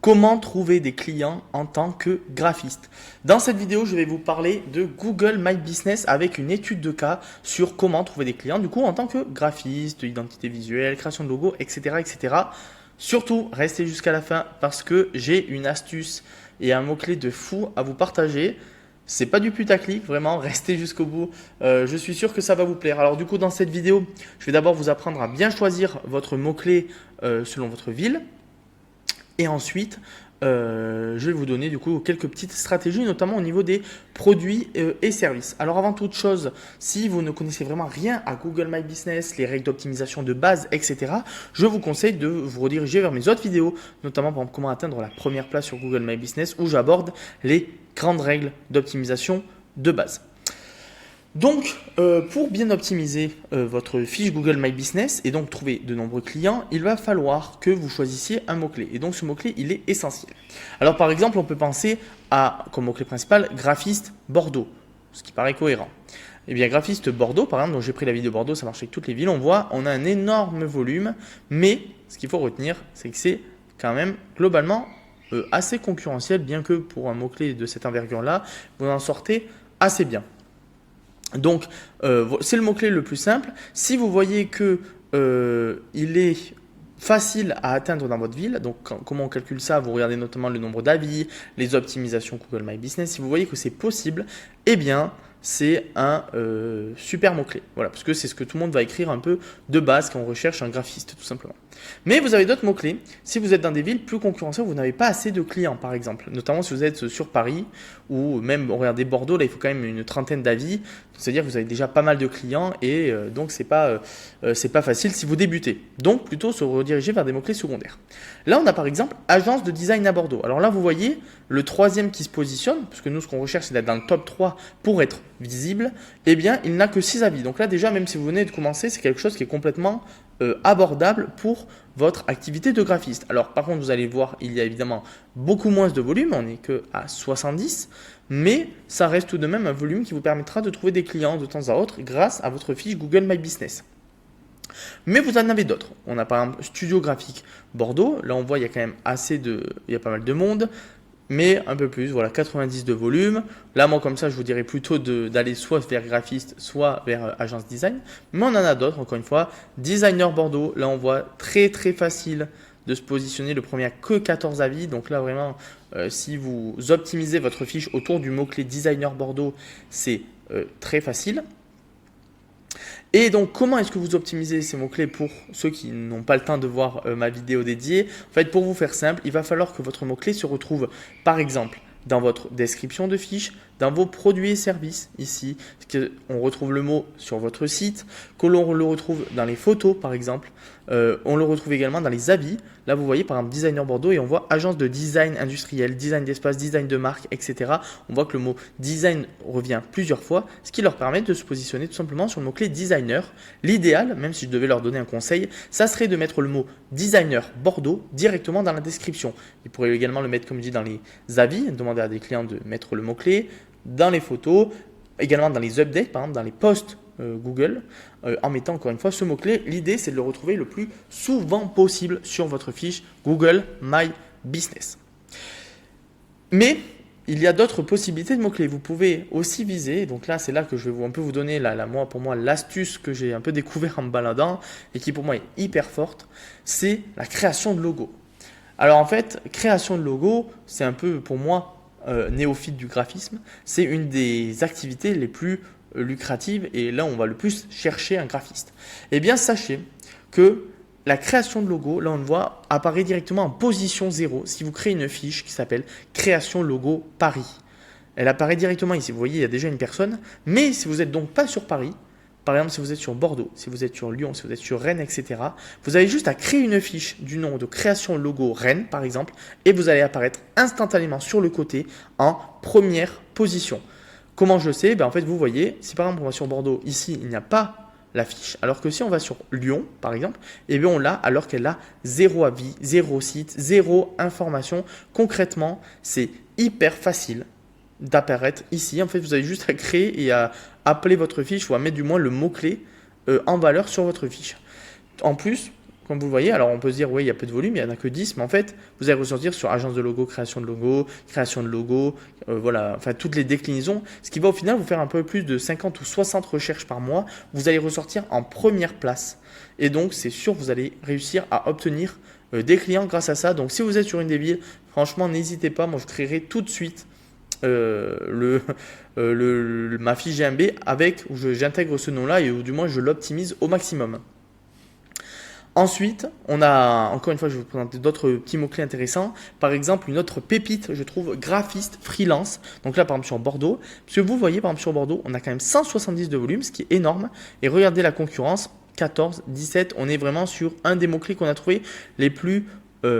Comment trouver des clients en tant que graphiste? Dans cette vidéo, je vais vous parler de Google My Business avec une étude de cas sur comment trouver des clients du coup en tant que graphiste, identité visuelle, création de logo, etc. etc. Surtout, restez jusqu'à la fin parce que j'ai une astuce et un mot-clé de fou à vous partager. C'est pas du putaclic, vraiment, restez jusqu'au bout. Je suis sûr que ça va vous plaire. Alors du coup, dans cette vidéo, je vais d'abord vous apprendre à bien choisir votre mot-clé selon votre ville. Et ensuite, je vais vous donner du coup quelques petites stratégies, notamment au niveau des produits et services. Alors avant toute chose, si vous ne connaissez vraiment rien à Google My Business, les règles d'optimisation de base, etc., je vous conseille de vous rediriger vers mes autres vidéos, notamment par exemple comment atteindre la première place sur Google My Business, où j'aborde les grandes règles d'optimisation de base. Donc, pour bien optimiser votre fiche Google My Business et donc trouver de nombreux clients, il va falloir que vous choisissiez un mot-clé. Et donc, ce mot-clé, il est essentiel. Alors, par exemple, on peut penser à, comme mot-clé principal, graphiste Bordeaux, ce qui paraît cohérent. Eh bien, graphiste Bordeaux, par exemple, donc j'ai pris la ville de Bordeaux, ça marche avec toutes les villes, on voit, on a un énorme volume, mais ce qu'il faut retenir, c'est que c'est quand même globalement assez concurrentiel, bien que pour un mot-clé de cette envergure-là, vous en sortez assez bien. Donc, c'est le mot-clé le plus simple. Si vous voyez que il est facile à atteindre dans votre ville, donc comment on calcule ça? Vous regardez notamment le nombre d'avis, les optimisations Google My Business. Si vous voyez que c'est possible, eh bien, c'est un super mot-clé. Voilà, parce que c'est ce que tout le monde va écrire un peu de base quand on recherche un graphiste, tout simplement. Mais vous avez d'autres mots-clés. Si vous êtes dans des villes plus concurrentielles, vous n'avez pas assez de clients, par exemple. Notamment si vous êtes sur Paris ou même, regardez Bordeaux, là, il faut quand même une trentaine d'avis. C'est-à-dire que vous avez déjà pas mal de clients et donc c'est pas facile si vous débutez. Donc, plutôt se rediriger vers des mots-clés secondaires. Là, on a par exemple agence de design à Bordeaux. Alors là, vous voyez le troisième qui se positionne, parce que nous, ce qu'on recherche, c'est d'être dans le top 3 pour être visible. Eh bien, il n'a que 6 avis. Donc là, déjà, même si vous venez de commencer, c'est quelque chose qui est complètement abordable pour votre activité de graphiste. Alors par contre, vous allez voir, il y a évidemment beaucoup moins de volume, on n'est que à 70, mais ça reste tout de même un volume qui vous permettra de trouver des clients de temps à autre grâce à votre fiche Google My Business. Mais vous en avez d'autres. On a par exemple Studio Graphique Bordeaux. Là, on voit il y a quand même il y a pas mal de monde, mais un peu plus. Voilà, 90 de volume. Là, moi, comme ça, je vous dirais plutôt d'aller soit vers graphiste, soit vers agence design. Mais on en a d'autres, encore une fois. Designer Bordeaux. Là, on voit très facile de se positionner. Le premier a que 14 avis. Donc là, vraiment, si vous optimisez votre fiche autour du mot-clé Designer Bordeaux, c'est très facile. Et donc, comment est-ce que vous optimisez ces mots-clés pour ceux qui n'ont pas le temps de voir ma vidéo dédiée? En fait, pour vous faire simple, il va falloir que votre mot-clé se retrouve, par exemple, dans votre description de fiche, dans vos produits et services, ici, qu'on retrouve le mot sur votre site, que l'on le retrouve dans les photos, par exemple. On le retrouve également dans les avis. Là, vous voyez, par exemple, Designer Bordeaux et on voit agence de design industriel, design d'espace, design de marque, etc. On voit que le mot design revient plusieurs fois, ce qui leur permet de se positionner tout simplement sur le mot-clé designer. L'idéal, même si je devais leur donner un conseil, ça serait de mettre le mot designer Bordeaux directement dans la description. Ils pourraient également le mettre, comme je dis, dans les avis, demander à des clients de mettre le mot-clé, dans les photos, également dans les updates, par exemple dans les posts Google, en mettant encore une fois ce mot-clé. L'idée, c'est de le retrouver le plus souvent possible sur votre fiche Google My Business. Mais il y a d'autres possibilités de mots-clés. Vous pouvez aussi viser, donc là, c'est là que je vais un peu vous donner pour moi, l'astuce que j'ai un peu découvert en me baladant et qui pour moi est hyper forte, c'est la création de logos. Alors en fait, création de logos, c'est un peu pour moi néophyte du graphisme, c'est une des activités les plus lucratives et là on va le plus chercher un graphiste. Eh bien sachez que la création de logo, là on le voit, apparaît directement en position 0 si vous créez une fiche qui s'appelle création logo Paris. Elle apparaît directement ici, vous voyez il y a déjà une personne, mais si vous n'êtes donc pas sur Paris, par exemple si vous êtes sur Bordeaux, si vous êtes sur Lyon, si vous êtes sur Rennes, etc., vous avez juste à créer une fiche du nom de création logo Rennes par exemple et vous allez apparaître instantanément sur le côté en première position. Comment je le sais? En fait, vous voyez, si par exemple on va sur Bordeaux, ici, il n'y a pas la fiche. Alors que si on va sur Lyon, par exemple, eh bien on l'a alors qu'elle a 0 avis, 0 site, 0 information. Concrètement, c'est hyper facile d'apparaître ici. En fait, vous avez juste à créer et à appeler votre fiche ou à mettre du moins le mot-clé en valeur sur votre fiche. En plus, comme vous le voyez. Alors on peut se dire, oui, il y a peu de volume, il n'y en a que 10, mais en fait, vous allez ressortir sur agence de logo, création de logo, voilà, enfin toutes les déclinaisons, ce qui va au final vous faire un peu plus de 50 ou 60 recherches par mois. Vous allez ressortir en première place. Et donc, c'est sûr, vous allez réussir à obtenir des clients grâce à ça. Donc, si vous êtes sur une des villes, franchement, n'hésitez pas. Moi, je créerai tout de suite ma fiche GMB avec où j'intègre ce nom-là et ou du moins je l'optimise au maximum. Ensuite, on a, encore une fois, je vais vous présenter d'autres petits mots-clés intéressants. Par exemple, une autre pépite, je trouve, graphiste freelance. Donc là, par exemple, sur Bordeaux. Parce que vous voyez, par exemple, sur Bordeaux, on a quand même 170 de volume, ce qui est énorme. Et regardez la concurrence, 14, 17. On est vraiment sur un des mots-clés qu'on a trouvé les plus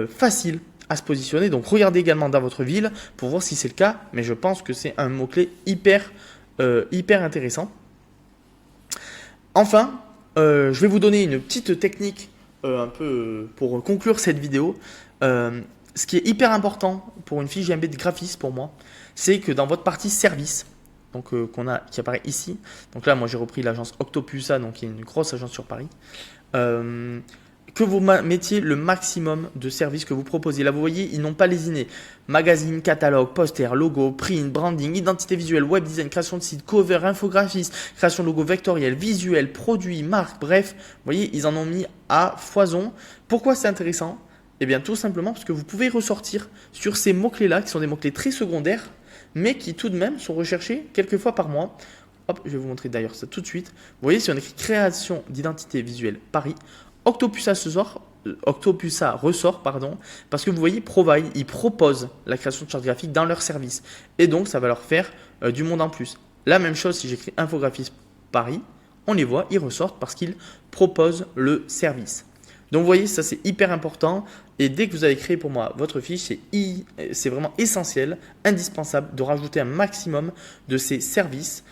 faciles à se positionner. Donc, regardez également dans votre ville pour voir si c'est le cas. Mais je pense que c'est un mot-clé hyper intéressant. Enfin, je vais vous donner une petite technique un peu pour conclure cette vidéo. Ce qui est hyper important pour une fiche GMB de graphiste pour moi, c'est que dans votre partie service, donc qui apparaît ici, donc là moi j'ai repris l'agence Octopusa, donc qui est une grosse agence sur Paris, que vous mettiez le maximum de services que vous proposez. Là, vous voyez, ils n'ont pas lésiné. Magazine, catalogue, poster, logo, print, branding, identité visuelle, web design, création de site, cover, infographisme, création de logo vectoriel, visuel, produit, marque, bref. Vous voyez, ils en ont mis à foison. Pourquoi c'est intéressant? Eh bien, tout simplement parce que vous pouvez ressortir sur ces mots-clés-là, qui sont des mots-clés très secondaires, mais qui tout de même sont recherchés quelques fois par mois. Hop, je vais vous montrer d'ailleurs ça tout de suite. Vous voyez, si on écrit création d'identité visuelle Paris, Octopusa ressort, parce que vous voyez, Provide, ils proposent la création de chartes graphiques dans leur service. Et donc, ça va leur faire du monde en plus. La même chose si j'écris infographisme Paris, on les voit, ils ressortent parce qu'ils proposent le service. Donc, vous voyez, ça c'est hyper important. Et dès que vous avez créé pour moi votre fiche, c'est vraiment essentiel, indispensable de rajouter un maximum de ces services